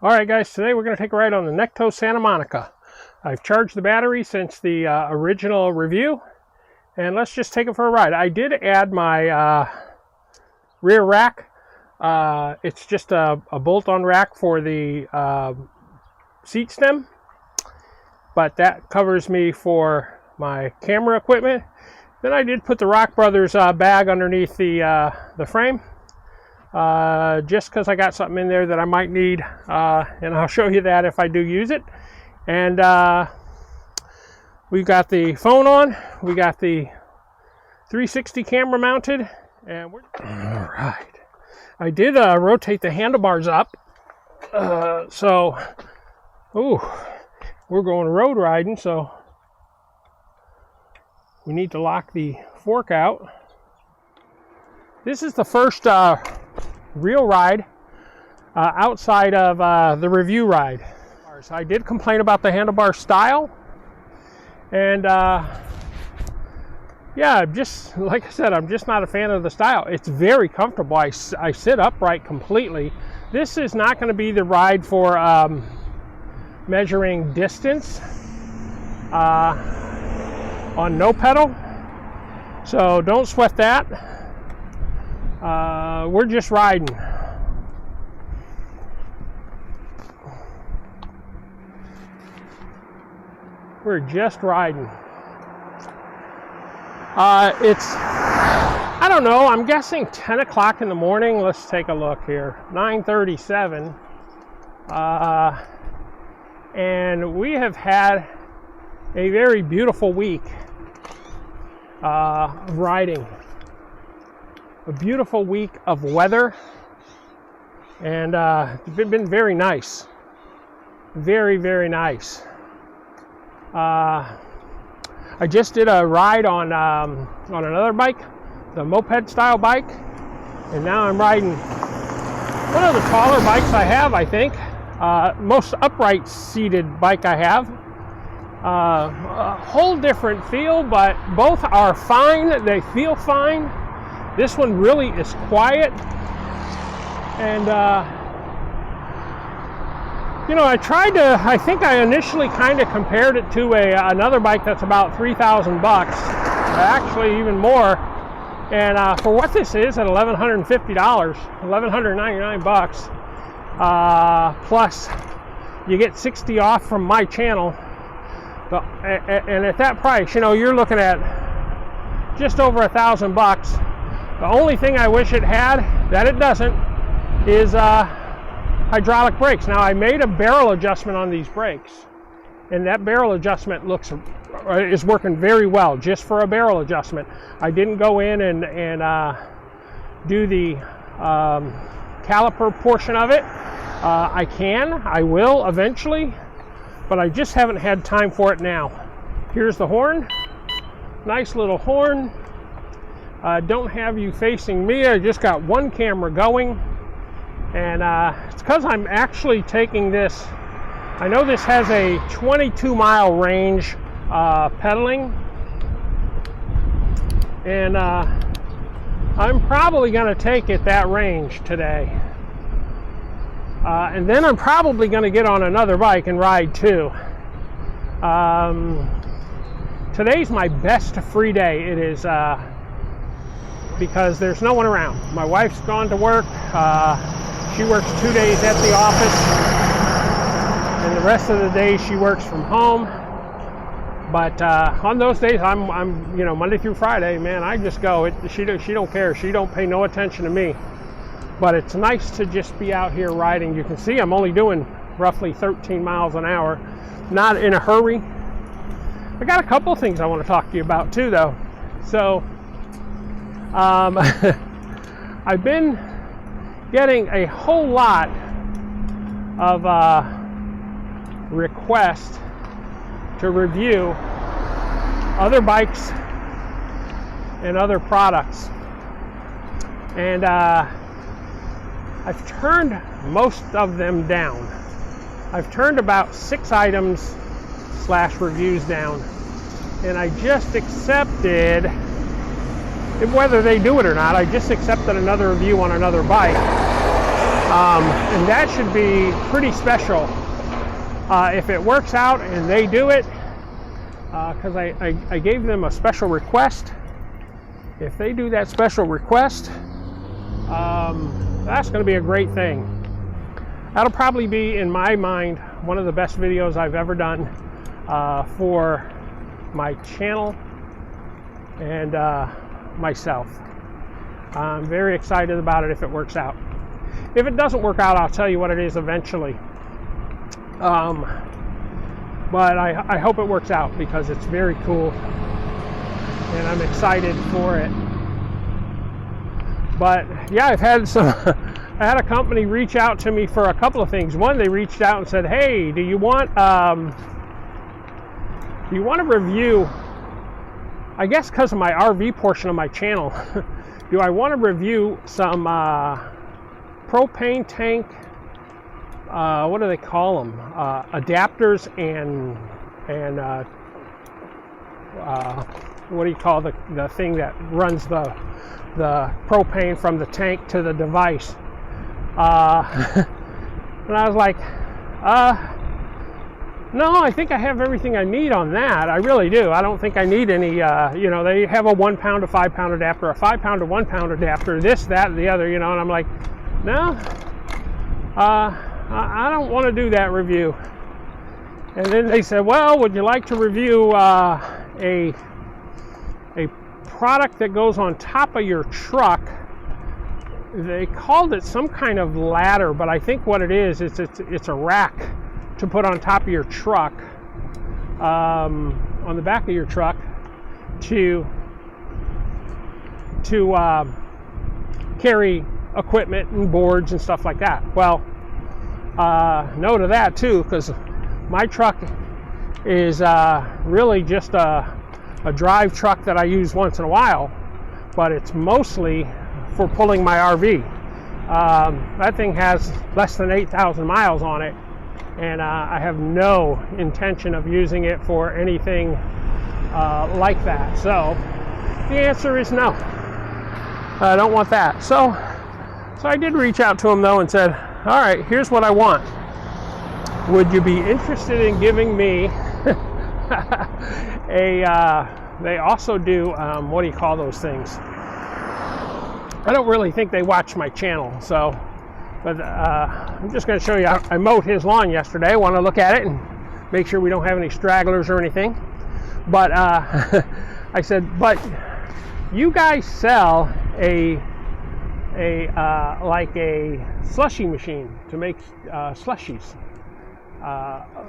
Alright guys, today we're going to take a ride on the Nakto Santa Monica. I've charged the battery since the original review, and let's just take it for a ride. I did add my rear rack. It's just a bolt-on rack for the seat stem, but that covers me for my camera equipment. Then I did put the Rock Brothers bag underneath the frame. Just because I got something in there that I might need, and I'll show you that if I do use it. And we've got the phone on, we got the 360 camera mounted, and we're all right. I did rotate the handlebars up, so we're going road riding, so we need to lock the fork out. This is the first real ride outside of the review ride. I did complain about the handlebar style, and yeah, just like I said, I'm just not a fan of the style. It's very comfortable. I sit upright completely. This is not going to be the ride for measuring distance on no pedal, so don't sweat that. We're just riding. We're just riding. It's, I don't know, I'm guessing 10 o'clock in the morning. Let's take a look here. 9:37. And we have had a very beautiful week of riding. A beautiful week of weather, and it's been very nice. Very, very nice. I just did a ride on another bike, the moped style bike, and now I'm riding one of the taller bikes I have, I think. Most upright seated bike I have. A whole different feel, but both are fine. They feel fine. This one really is quiet, and you know, I think I initially kind of compared it to another bike that's about $3,000 bucks, actually even more, and for what this is at $1,150, $1,199 bucks, plus you get 60 off from my channel, and at that price, you know, you're looking at just over $1,000 bucks. The only thing I wish it had, that it doesn't, is hydraulic brakes. Now, I made a barrel adjustment on these brakes, and that barrel adjustment is working very well, just for a barrel adjustment. I didn't go in and do the caliper portion of it. I will eventually, but I just haven't had time for it now. Here's the horn, nice little horn. Don't have you facing me. I just got one camera going, and it's because I'm actually taking this. I know this has a 22-mile range pedaling, and I'm probably going to take it that range today, and then I'm probably going to get on another bike and ride too. Today's my best free day. It is because there's no one around. My wife's gone to work. She works 2 days at the office, and the rest of the day she works from home. But on those days, I'm you know, Monday through Friday, man, I just go. She don't care. She don't pay no attention to me. But it's nice to just be out here riding. You can see I'm only doing roughly 13 miles an hour. Not in a hurry. I got a couple things I want to talk to you about too, though. So I've been getting a whole lot of requests to review other bikes and other products, and I've turned most of them down. I've turned about 6 items / reviews down, and I just accepted, whether they do it or not, I just accepted another review on another bike. And that should be pretty special if it works out and they do it, because I gave them a special request. If they do that special request, that's going to be a great thing. That'll probably be, in my mind, one of the best videos I've ever done for my channel and myself. I'm very excited about it if it works out. If it doesn't work out, I'll tell you what it is eventually. But I hope it works out because it's very cool and I'm excited for it. But yeah, I've had I had a company reach out to me for a couple of things. One, they reached out and said, hey, do you want a review? I guess because of my RV portion of my channel, do I want to review some propane tank, what do they call them? Adapters and what do you call the thing that runs the propane from the tank to the device? And I was like, no, I think I have everything I need on that. I really do. I don't think I need any, you know, they have a 1 pound to 5 pound adapter, a 5 pound to 1 pound adapter, this, that, and the other, you know, and I'm like, no, I don't want to do that review. And then they said, well, would you like to review a product that goes on top of your truck? They called it some kind of ladder, but I think what it is, it's a rack to put on top of your truck, on the back of your truck, to carry equipment and boards and stuff like that. Well, no to that too, because my truck is really just a drive truck that I use once in a while, but it's mostly for pulling my RV. That thing has less than 8,000 miles on it, and I have no intention of using it for anything like that. So the answer is no. I don't want that. So I did reach out to him though and said, all right, here's what I want. Would you be interested in giving me they also do, what do you call those things? I don't really think they watch my channel, so, but I'm just going to show you. I mowed his lawn yesterday. I want to look at it and make sure we don't have any stragglers or anything. But I said, but you guys sell like a slushy machine to make slushies.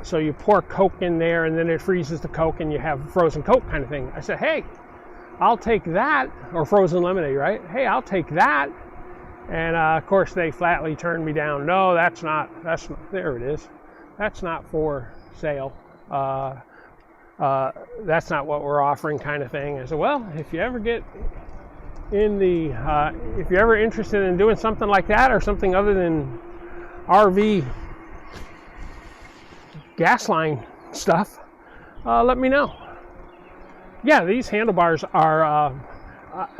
So you pour Coke in there and then it freezes the Coke and you have frozen Coke kind of thing. I said, hey, I'll take that, or frozen lemonade, right? Hey, I'll take that. And of course they flatly turned me down. No, that's not, there it is. That's not for sale. That's not what we're offering, kind of thing. I said, well, if you ever get in the, if you're ever interested in doing something like that or something other than RV gas line stuff, let me know. Yeah, these handlebars are,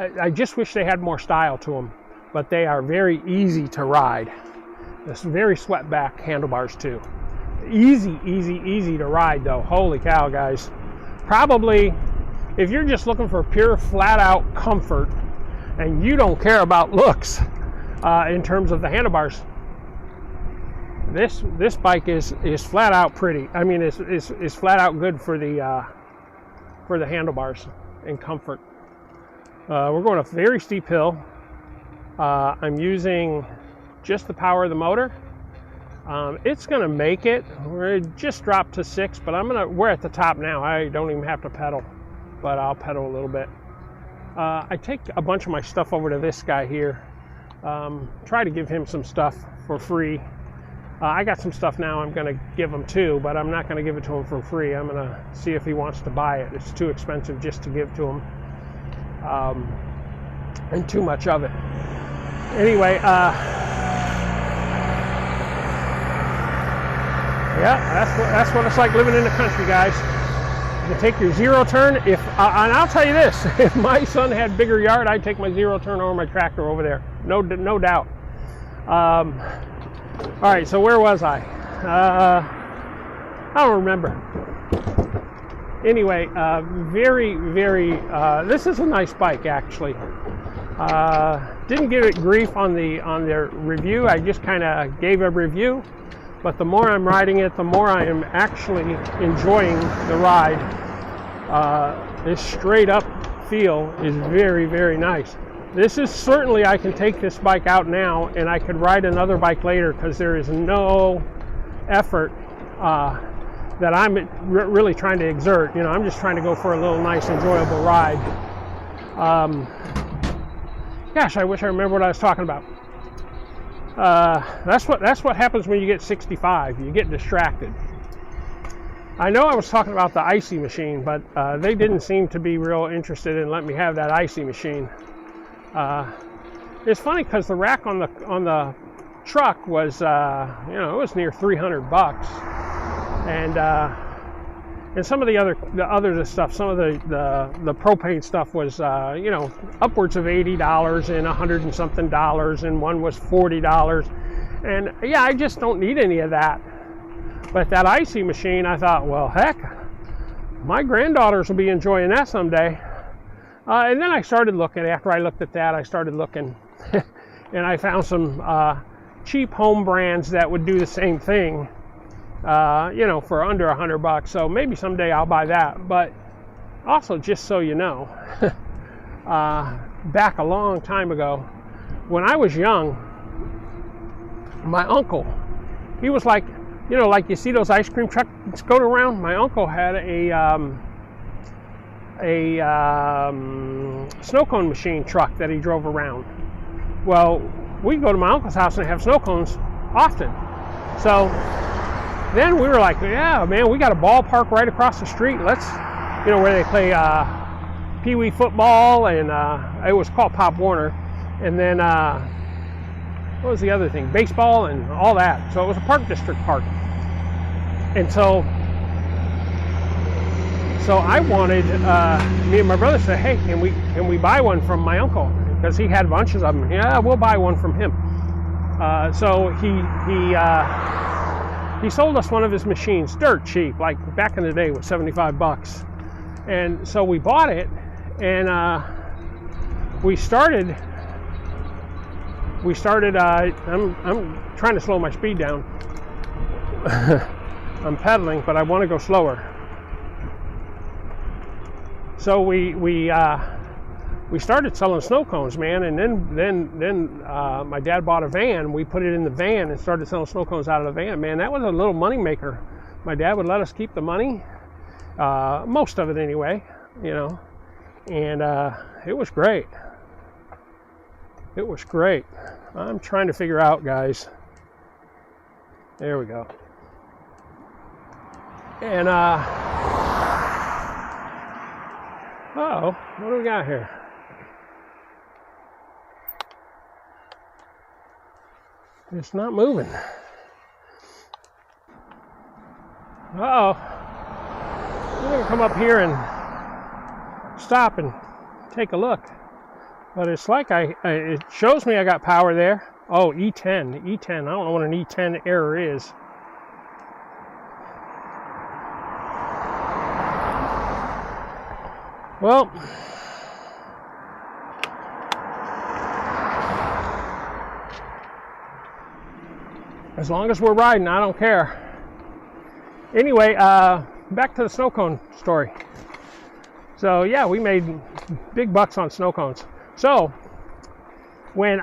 I just wish they had more style to them, but they are very easy to ride. It's very swept back handlebars too. Easy to ride though. Holy cow, guys. Probably, if you're just looking for pure flat out comfort and you don't care about looks in terms of the handlebars, this bike is flat out pretty. I mean, is flat out good for the handlebars and comfort. We're going a very steep hill. I'm using just the power of the motor. It's going to make it. We're just dropped to 6, but we're at the top now. I don't even have to pedal, but I'll pedal a little bit. I take a bunch of my stuff over to this guy here. Try to give him some stuff for free. I got some stuff now I'm going to give him too, but I'm not going to give it to him for free. I'm going to see if he wants to buy it. It's too expensive just to give to him, and too much of it. Anyway, yeah, that's what it's like living in the country, guys. You take your zero turn. And I'll tell you this: if my son had bigger yard, I'd take my zero turn over my tractor over there. No doubt. All right, so where was I? I don't remember. Anyway, this is a nice bike, actually. Didn't give it grief on their review. I just kind of gave a review, but the more I'm riding it, the more I am actually enjoying the ride. This straight up feel is very, very nice. This is certainly, I can take this bike out now and I could ride another bike later, because there is no effort that I'm really trying to exert. You know, I'm just trying to go for a little nice, enjoyable ride. Gosh, I wish I remember what I was talking about. That's what happens when you get 65. You get distracted. I know I was talking about the icy machine, but they didn't seem to be real interested in letting me have that icy machine. It's funny because the rack on the truck was, you know, it was near $300, and some of the other stuff, some of the propane stuff was, you know, upwards of $80 and $100 and something dollars, and one was $40, and yeah, I just don't need any of that. But that icy machine, I thought, well, heck, my granddaughters will be enjoying that someday. And then I started looking. After I looked at that, I started looking, and I found some cheap home brands that would do the same thing, you know, for under $100. So maybe someday I'll buy that. But also, just so you know, back a long time ago, when I was young, my uncle, he was like, you know, like you see those ice cream trucks going around. My uncle had a snow cone machine truck that he drove around. Well, we go to my uncle's house and have snow cones often. So then we were like, yeah, man, we got a ballpark right across the street. Let's, you know, where they play pee-wee football, and it was called Pop Warner. And then what was the other thing? Baseball and all that. So it was a park district park. And so I wanted, me and my brother said, hey, can we buy one from my uncle? Because he had bunches of them. Yeah, we'll buy one from him. So he sold us one of his machines, dirt cheap, like back in the day, was $75. And so we bought it, and we started. I'm trying to slow my speed down. I'm pedaling, but I want to go slower. So we started selling snow cones, man, and then my dad bought a van. We put it in the van and started selling snow cones out of the van. Man, that was a little money maker. My dad would let us keep the money, most of it anyway, you know, and it was great. It was great. I'm trying to figure out, guys. There we go. And uh-oh, what do we got here? It's not moving. Uh-oh. I'm gonna come up here and stop and take a look. But it's like it shows me I got power there. Oh, E10. I don't know what an E10 error is. Well, as long as we're riding, I don't care. Anyway, back to the snow cone story. So yeah, we made big bucks on snow cones. So when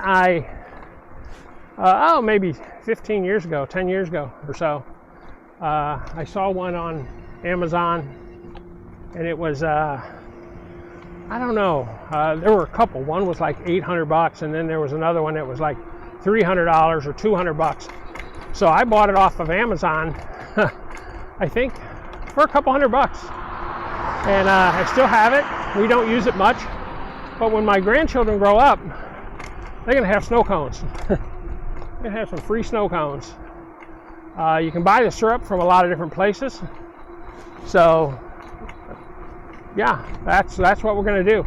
maybe 15 years ago, 10 years ago or so, I saw one on Amazon, and it was, I don't know, there were a couple. One was like $800, and then there was another one that was like $300 or $200. So I bought it off of Amazon, I think, for a couple $100. And I still have it. We don't use it much. But when my grandchildren grow up, they're going to have snow cones. They're going to have some free snow cones. You can buy the syrup from a lot of different places. So, yeah, that's what we're going to do.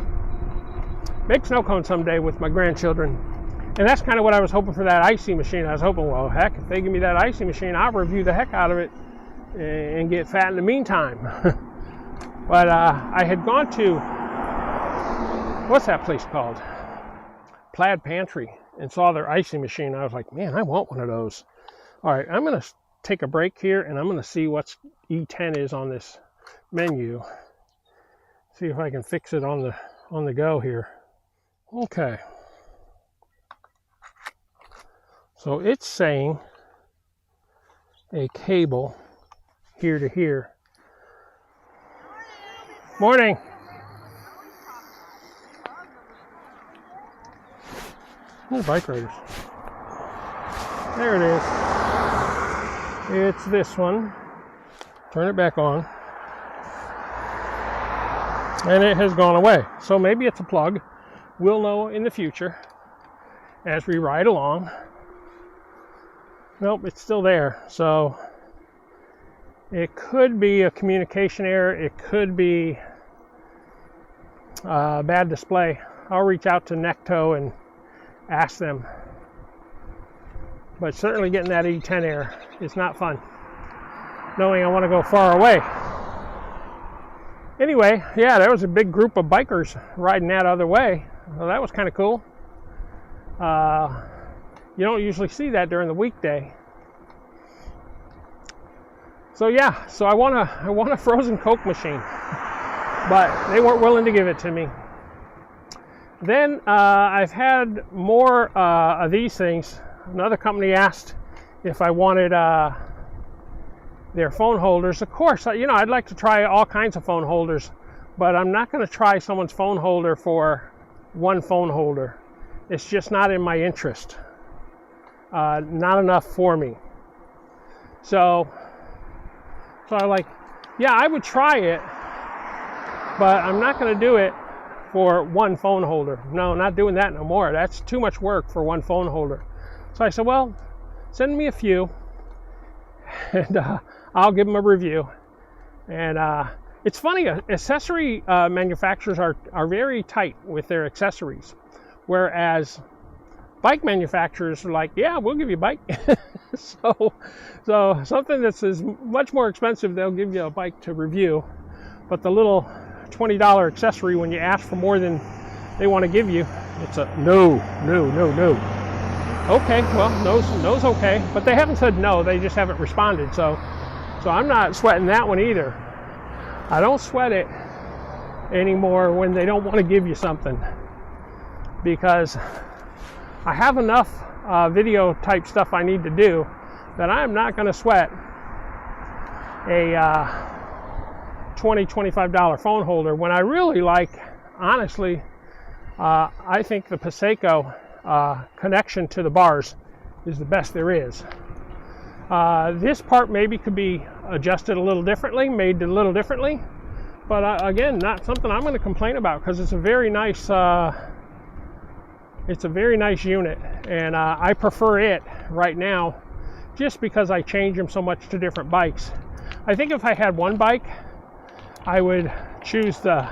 Make snow cones someday with my grandchildren. And that's kind of what I was hoping for that icy machine. I was hoping, well, heck, if they give me that icy machine, I'll review the heck out of it and get fat in the meantime. But I had gone to, what's that place called? Plaid Pantry, and saw their icy machine. I was like, man, I want one of those. All right, I'm going to take a break here, and I'm going to see what E10 is on this menu. See if I can fix it on the go here. Okay. So it's saying a cable here to here. Morning. Oh, bike riders. There it is. It's this one. Turn it back on. And it has gone away. So maybe it's a plug. We'll know in the future as we ride along. Nope, it's still there. So it could be a communication error. It could be a bad display. I'll reach out to Nakto and ask them. But certainly getting that E10 error is not fun, knowing I want to go far away. Anyway, yeah, there was a big group of bikers riding that other way. Well, that was kind of cool. You don't usually see that during the weekday. So yeah, so I want a frozen Coke machine, but they weren't willing to give it to me. Then I've had more of these things. Another company asked if I wanted their phone holders. Of course, you know, I'd like to try all kinds of phone holders, but I'm not going to try someone's phone holder for one phone holder. It's just not in my interest. Not enough for me. So I like, yeah, I would try it, but I'm not going to do it for one phone holder. No, not doing that no more. That's too much work for one phone holder. So I said, well, send me a few, and I'll give them a review. And it's funny, accessory manufacturers are very tight with their accessories, whereas bike manufacturers are like, yeah, we'll give you a bike. so something that's much more expensive, they'll give you a bike to review, but the little $20 accessory, when you ask for more than they want to give you, it's a no. Okay, well, no's okay, but they haven't said no, they just haven't responded, so I'm not sweating that one either. I don't sweat it anymore when they don't want to give you something, because I have enough video type stuff I need to do that I'm not going to sweat a $20, $25 phone holder when I really like, honestly, I think the Magicycle connection to the bars is the best there is. This part maybe could be adjusted a little differently, made a little differently, but again, not something I'm going to complain about, because it's a very nice unit, and I prefer it right now just because I change them so much to different bikes. I think if I had one bike, I would choose the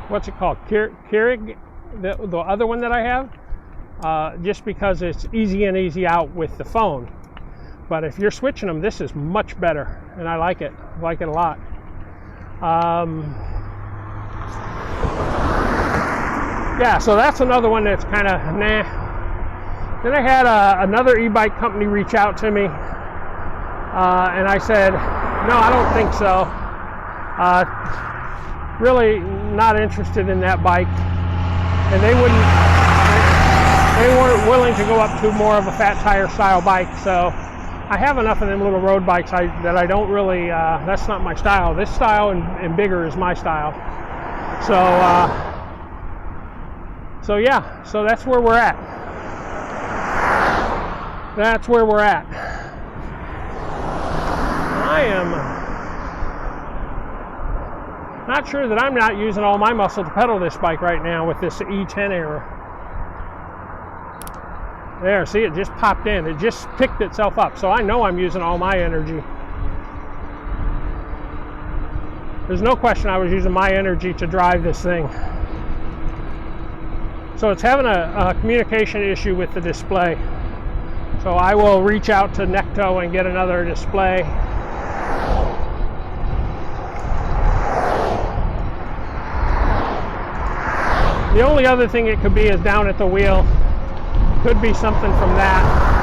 what's it called, Keurig, the other one that I have, just because it's easy in, easy out with the phone. But if you're switching them, this is much better, and I like it a lot. Yeah, so that's another one that's kind of nah. Then I had another e-bike company reach out to me, and I said, no, I don't think so. Really not interested in that bike, and they weren't willing to go up to more of a fat tire style bike. So I have enough of them little road bikes that I don't really, that's not my style. This style and bigger is my style. So yeah, so that's where we're at. That's where we're at. I am not sure that I'm not using all my muscle to pedal this bike right now with this E10 error. There, see, it just popped in. It just picked itself up, so I know I'm using all my energy. There's no question I was using my energy to drive this thing. So it's having a communication issue with the display. So I will reach out to Nakto and get another display. The only other thing it could be is down at the wheel. Could be something from that.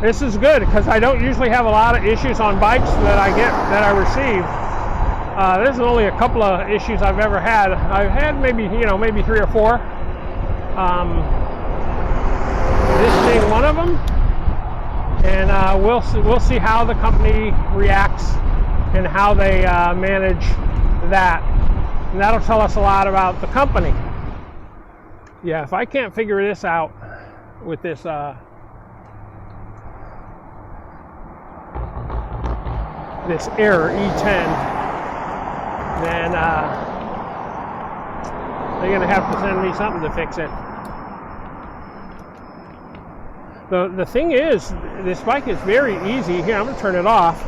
This is good because I don't usually have a lot of issues on bikes that I receive. This is only a couple of issues I've ever had. I've had maybe 3 or 4. This being one of them, and we'll see how the company reacts and how they manage that, and that'll tell us a lot about the company. Yeah, if I can't figure this out with this this error E10, then they're gonna have to send me something to fix it. The thing is, this bike is very easy. Here, I'm gonna turn it off.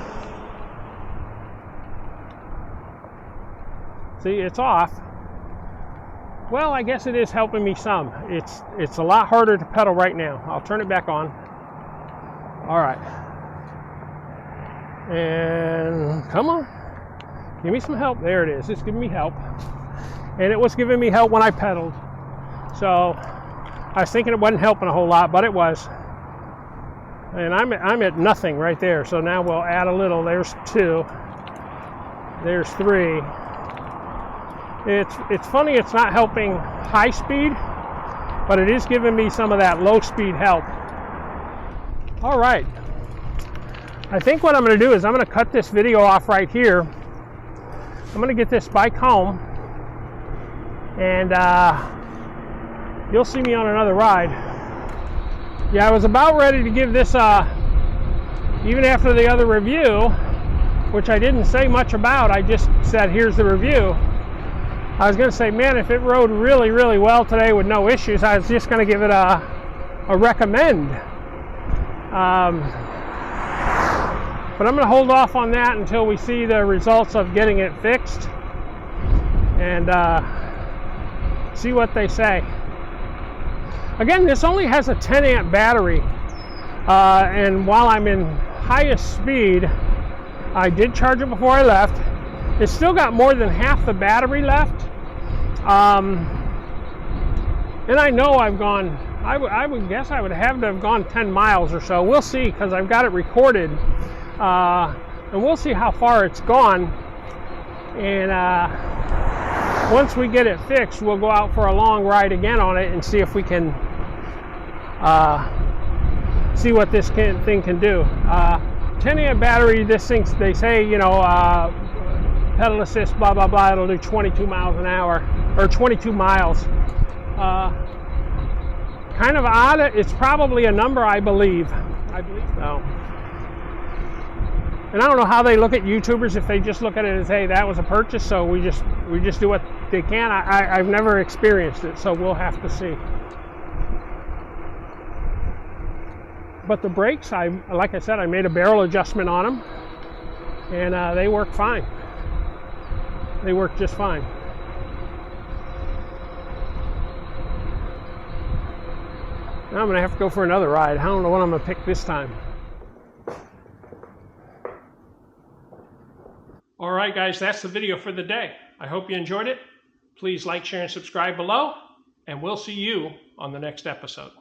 See, it's off. Well, I guess it is helping me some. It's a lot harder to pedal right now. I'll turn it back on. All right. And come on, give me some help. There it is. It's giving me help, and it was giving me help when I pedaled. So I was thinking it wasn't helping a whole lot, but it was. And I'm at nothing right there. So now we'll add a little. There's 2. There's 3. It's funny. It's not helping high speed, but it is giving me some of that low speed help. All right. I think what I'm going to do is I'm going to cut this video off right here. I'm going to get this bike home, and you'll see me on another ride. Yeah, I was about ready to give this, even after the other review, which I didn't say much about. I just said, here's the review. I was going to say, man, if it rode really, really well today with no issues, I was just going to give it a recommend. But I'm going to hold off on that until we see the results of getting it fixed and see what they say. Again, this only has a 10 amp battery, and while I'm in highest speed, I did charge it before I left. It's still got more than half the battery left, and I know I've gone, I would guess I would have to have gone 10 miles or so. We'll see, because I've got it recorded. And we'll see how far it's gone, and once we get it fixed, we'll go out for a long ride again on it and see if we can see what this thing can do. 10 amp battery, this thing, they say, pedal assist, blah blah blah, it'll do 22 miles an hour, or 22 miles. Kind of odd. It's probably a number I believe so. And I don't know how they look at YouTubers, if they just look at it as, hey, that was a purchase, so we just do what they can. I've never experienced it, so we'll have to see. But the brakes, like I said, I made a barrel adjustment on them, and they work fine. They work just fine. Now I'm going to have to go for another ride. I don't know what I'm going to pick this time. All right, guys, that's the video for the day. I hope you enjoyed it. Please like, share, and subscribe below, and we'll see you on the next episode.